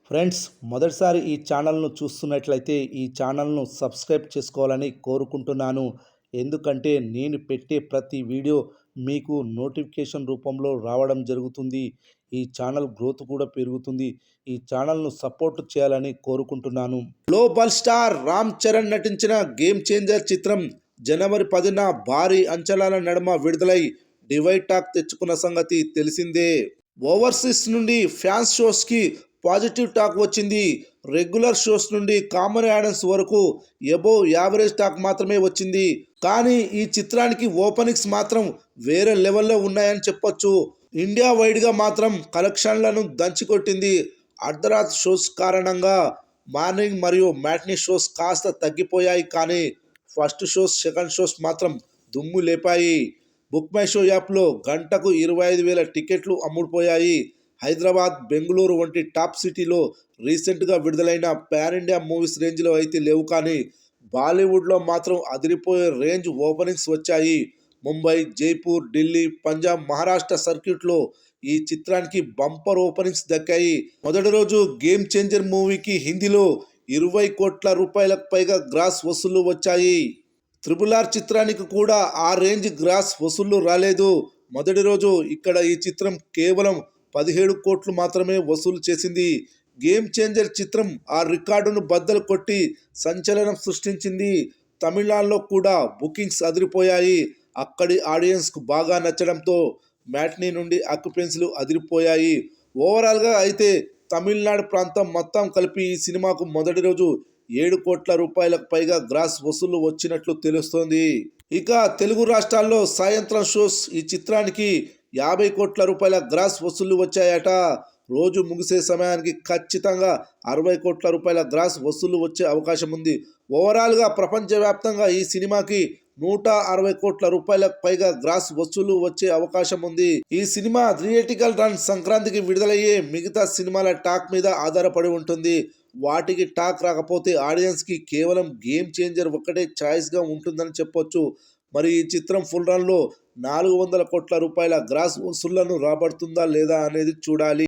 Friends, మొదటిసారి ఈ ఛానల్ను చూస్తున్నట్లయితే ఈ ఛానల్ను సబ్స్క్రైబ్ చేసుకోవాలని కోరుకుంటున్నాను. ఎందుకంటే నేను పెట్టే ప్రతి వీడియో మీకు నోటిఫికేషన్ రూపంలో రావడం జరుగుతుంది. ఈ ఛానల్ గ్రోత్ కూడా పెరుగుతుంది. ఈ ఛానల్ను సపోర్ట్ చేయాలని కోరుకుంటున్నాను. గ్లోబల్ స్టార్ రామ్ చరణ్ నటించిన గేమ్ చేంజర్ చిత్రం జనవరి 10న భారీ అంచనాల నడుమ విడుదలై డివైడ్ టాక్ తెచ్చుకున్న సంగతి తెలిసిందే. ఓవర్సీస్ నుండి ఫ్యాన్స్ షోస్కి పాజిటివ్ టాక్ వచ్చింది. రెగ్యులర్ షోస్ నుండి కామన్ యాడన్స్ వరకు ఎబోవ్ యావరేజ్ టాక్ మాత్రమే వచ్చింది. కానీ ఈ చిత్రానికి ఓపెనింగ్స్ మాత్రం వేరే లెవెల్లో ఉన్నాయని చెప్పొచ్చు. ఇండియా వైడ్గా మాత్రం కలెక్షన్లను దంచికొట్టింది. అర్ధరాత్రి షోస్ కారణంగా మార్నింగ్ మరియు మ్యాట్నీ షోస్ కాస్త తగ్గిపోయాయి. కానీ ఫస్ట్ షోస్, సెకండ్ షోస్ మాత్రం దుమ్ము లేపాయి. బుక్ మై షో యాప్లో గంటకు 25,000 టికెట్లు అమ్ముడుపోయాయి. హైదరాబాద్, బెంగళూరు వంటి టాప్ సిటీలో రీసెంట్గా విడుదలైన పాన్ ఇండియా మూవీస్ రేంజ్లో అయితే లేవు. కానీ బాలీవుడ్లో మాత్రం అదిరిపోయే రేంజ్ ఓపెనింగ్స్ వచ్చాయి. ముంబై, జైపూర్, ఢిల్లీ, పంజాబ్, మహారాష్ట్ర సర్క్యూట్లో ఈ చిత్రానికి బంపర్ ఓపెనింగ్స్ దక్కాయి. మొదటి రోజు గేమ్ చేంజర్ మూవీకి హిందీలో 20 కోట్ల రూపాయలకు పైగా గ్రాస్ వసూళ్లు వచ్చాయి. RRR చిత్రానికి కూడా ఆ రేంజ్ గ్రాస్ వసూళ్లు రాలేదు. మొదటి రోజు ఇక్కడ ఈ చిత్రం కేవలం 17 కోట్లు మాత్రమే వసూలు చేసింది. గేమ్ చేంజర్ చిత్రం ఆ రికార్డును బద్దలు కొట్టి సంచలనం సృష్టించింది. తమిళనాడులో కూడా బుకింగ్స్ అదిరిపోయాయి. అక్కడి ఆడియన్స్కు బాగా నచ్చడంతో మ్యాట్నీ నుండి ఆక్యుపెన్సీలు అదిరిపోయాయి. ఓవరాల్గా అయితే తమిళనాడు ప్రాంతం మొత్తం కలిపి ఈ సినిమాకు మొదటి రోజు 7 కోట్ల రూపాయలకు పైగా గ్రాస్ వసూళ్లు వచ్చినట్లు తెలుస్తోంది. ఇక తెలుగు రాష్ట్రాల్లో సాయంత్రం షోస్ ఈ చిత్రానికి 50 కోట్ల రూపాయల గ్రాస్ వసూళ్లు వచ్చాయట. రోజు ముగిసే సమయానికి ఖచ్చితంగా 60 కోట్ల రూపాయల గ్రాస్ వసూళ్లు వచ్చే అవకాశం ఉంది. ఓవరాల్గా ప్రపంచవ్యాప్తంగా ఈ సినిమాకి 160 కోట్ల రూపాయలకు పైగా గ్రాస్ వసూళ్లు వచ్చే అవకాశం ఉంది. ఈ సినిమా థియేట్రికల్ రన్ సంక్రాంతికి విడుదలయ్యే మిగతా సినిమాల టాక్ మీద ఆధారపడి ఉంటుంది. వాటికి టాక్ రాకపోతే ఆడియన్స్కి కేవలం గేమ్ చేంజర్ ఒక్కటే ఛాయిస్గా ఉంటుందని చెప్పొచ్చు. మరి ఈ చిత్రం ఫుల్ రన్లో 400 కోట్ల రూపాయల గ్రాస్ వసూళ్లను రాబడుతుందా లేదా అనేది చూడాలి.